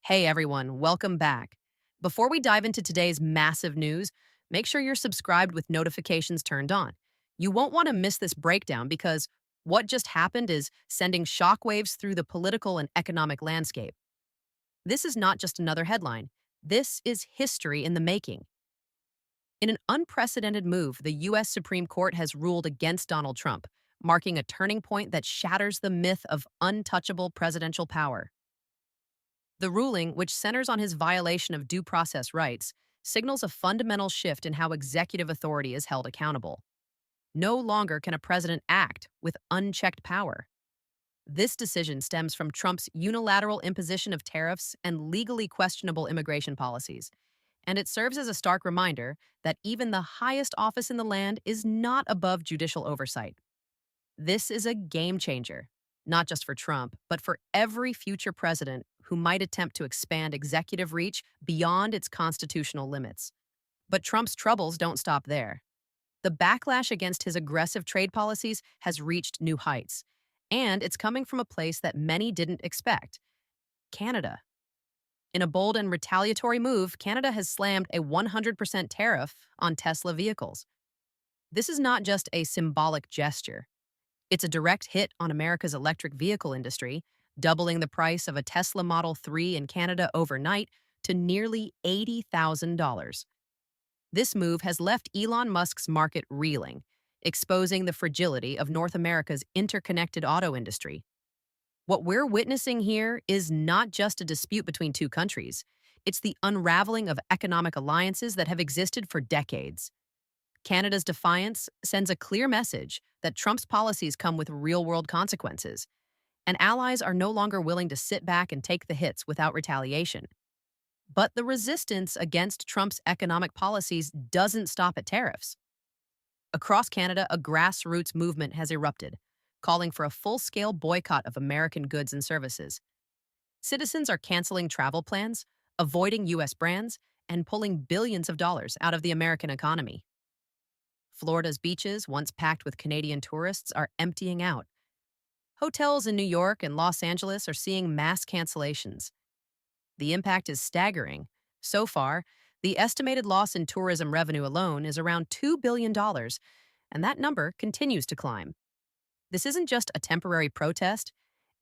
Hey everyone, welcome back. Before we dive into today's massive news, make sure you're subscribed with notifications turned on. You won't want to miss this breakdown because what just happened is sending shockwaves through the political and economic landscape. This is not just another headline, this is history in the making. In an unprecedented move, the U.S. Supreme Court has ruled against Donald Trump, marking a turning point that shatters the myth of untouchable presidential power. The ruling, which centers on his violation of due process rights, signals a fundamental shift in how executive authority is held accountable. No longer can a president act with unchecked power. This decision stems from Trump's unilateral imposition of tariffs and legally questionable immigration policies, and it serves as a stark reminder that even the highest office in the land is not above judicial oversight. This is a game changer, not just for Trump, but for every future president who might attempt to expand executive reach beyond its constitutional limits. But Trump's troubles don't stop there. The backlash against his aggressive trade policies has reached new heights, and it's coming from a place that many didn't expect: Canada. In a bold and retaliatory move, Canada has slammed a 100% tariff on Tesla vehicles. This is not just a symbolic gesture. It's a direct hit on America's electric vehicle industry, doubling the price of a Tesla Model 3 in Canada overnight to nearly $80,000. This move has left Elon Musk's market reeling, exposing the fragility of North America's interconnected auto industry. What we're witnessing here is not just a dispute between two countries, it's the unraveling of economic alliances that have existed for decades. Canada's defiance sends a clear message that Trump's policies come with real-world consequences, and allies are no longer willing to sit back and take the hits without retaliation. But the resistance against Trump's economic policies doesn't stop at tariffs. Across Canada, a grassroots movement has erupted, calling for a full-scale boycott of American goods and services. Citizens are canceling travel plans, avoiding U.S. brands, and pulling billions of dollars out of the American economy. Florida's beaches, once packed with Canadian tourists, are emptying out. Hotels in New York and Los Angeles are seeing mass cancellations. The impact is staggering. So far, the estimated loss in tourism revenue alone is around $2 billion, and that number continues to climb. This isn't just a temporary protest,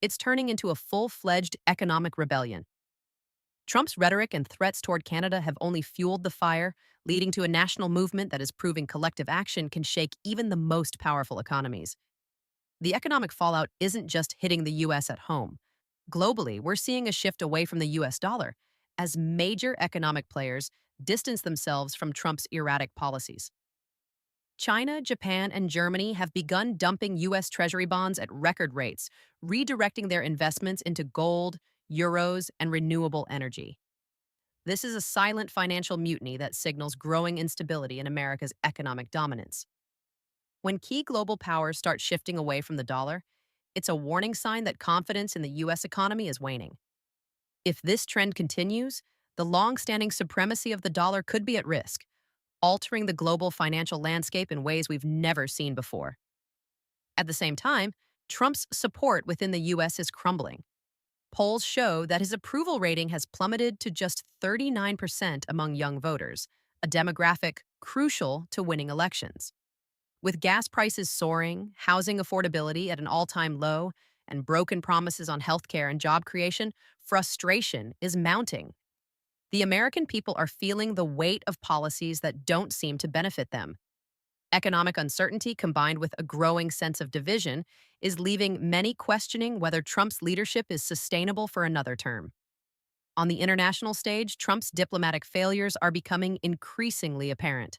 it's turning into a full-fledged economic rebellion. Trump's rhetoric and threats toward Canada have only fueled the fire, leading to a national movement that is proving collective action can shake even the most powerful economies. The economic fallout isn't just hitting the U.S. at home. Globally, we're seeing a shift away from the U.S. dollar as major economic players distance themselves from Trump's erratic policies. China, Japan, and Germany have begun dumping U.S. Treasury bonds at record rates, redirecting their investments into gold, euros, and renewable energy. This is a silent financial mutiny that signals growing instability in America's economic dominance. When key global powers start shifting away from the dollar, it's a warning sign that confidence in the U.S. economy is waning. If this trend continues, the long-standing supremacy of the dollar could be at risk, altering the global financial landscape in ways we've never seen before. At the same time, Trump's support within the U.S. is crumbling. Polls show that his approval rating has plummeted to just 39% among young voters, a demographic crucial to winning elections. With gas prices soaring, housing affordability at an all-time low, and broken promises on healthcare and job creation, frustration is mounting. The American people are feeling the weight of policies that don't seem to benefit them. Economic uncertainty combined with a growing sense of division is leaving many questioning whether Trump's leadership is sustainable for another term. On the international stage, Trump's diplomatic failures are becoming increasingly apparent.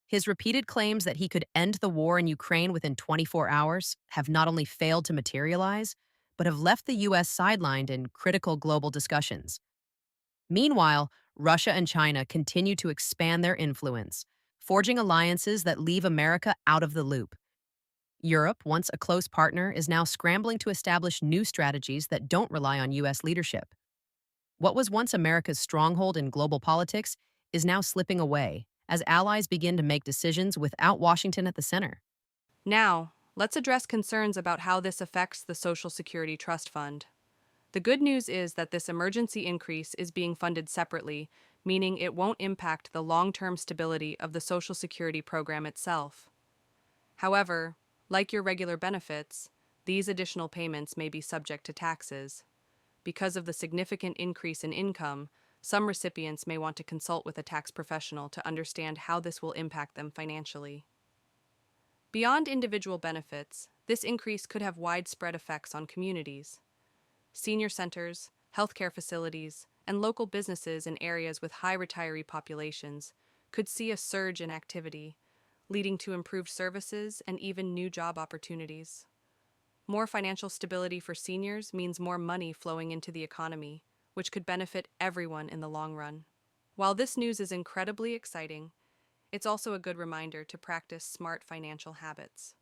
His repeated claims that he could end the war in Ukraine within 24 hours have not only failed to materialize, but have left the U.S. sidelined in critical global discussions. Meanwhile, Russia and China continue to expand their influence, forging alliances that leave America out of the loop. Europe, once a close partner, is now scrambling to establish new strategies that don't rely on U.S. leadership. What was once America's stronghold in global politics is now slipping away as allies begin to make decisions without Washington at the center. Now, let's address concerns about how this affects the Social Security Trust Fund. The good news is that this emergency increase is being funded separately, meaning it won't impact the long-term stability of the Social Security program itself. However, like your regular benefits, these additional payments may be subject to taxes. Because of the significant increase in income, some recipients may want to consult with a tax professional to understand how this will impact them financially. Beyond individual benefits, this increase could have widespread effects on communities. Senior centers, healthcare facilities, and local businesses in areas with high retiree populations could see a surge in activity, leading to improved services and even new job opportunities. More financial stability for seniors means more money flowing into the economy, which could benefit everyone in the long run. While this news is incredibly exciting, it's also a good reminder to practice smart financial habits.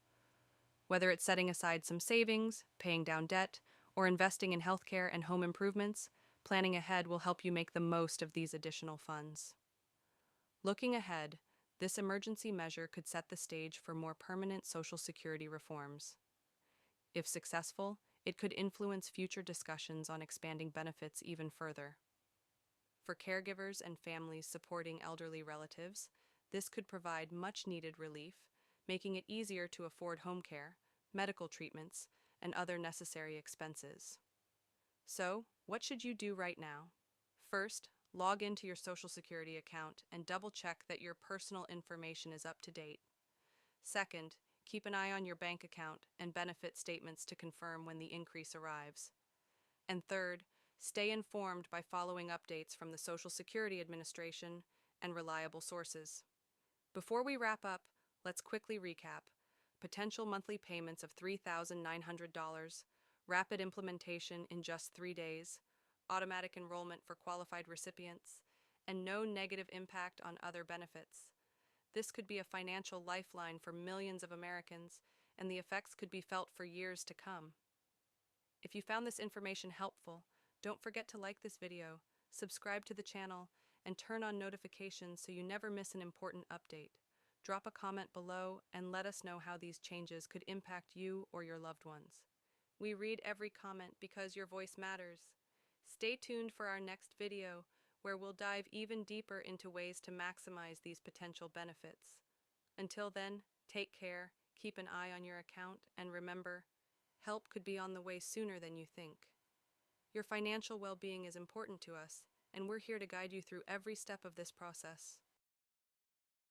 Whether it's setting aside some savings, paying down debt, or investing in healthcare and home improvements, planning ahead will help you make the most of these additional funds. Looking ahead, this emergency measure could set the stage for more permanent Social Security reforms. If successful, it could influence future discussions on expanding benefits even further. For caregivers and families supporting elderly relatives, this could provide much-needed relief, making it easier to afford home care, medical treatments, and other necessary expenses. So, what should you do right now? First, log into your Social Security account and double-check that your personal information is up to date. Second, keep an eye on your bank account and benefit statements to confirm when the increase arrives. And third, stay informed by following updates from the Social Security Administration and reliable sources. Before we wrap up, let's quickly recap. Potential monthly payments of $3,900, rapid implementation in just 3 days, automatic enrollment for qualified recipients, and no negative impact on other benefits. This could be a financial lifeline for millions of Americans, and the effects could be felt for years to come. If you found this information helpful, don't forget to like this video, subscribe to the channel, and turn on notifications so you never miss an important update. Drop a comment below and let us know how these changes could impact you or your loved ones. We read every comment because your voice matters. Stay tuned for our next video, where we'll dive even deeper into ways to maximize these potential benefits. Until then, take care, keep an eye on your account, and remember, help could be on the way sooner than you think. Your financial well-being is important to us, and we're here to guide you through every step of this process.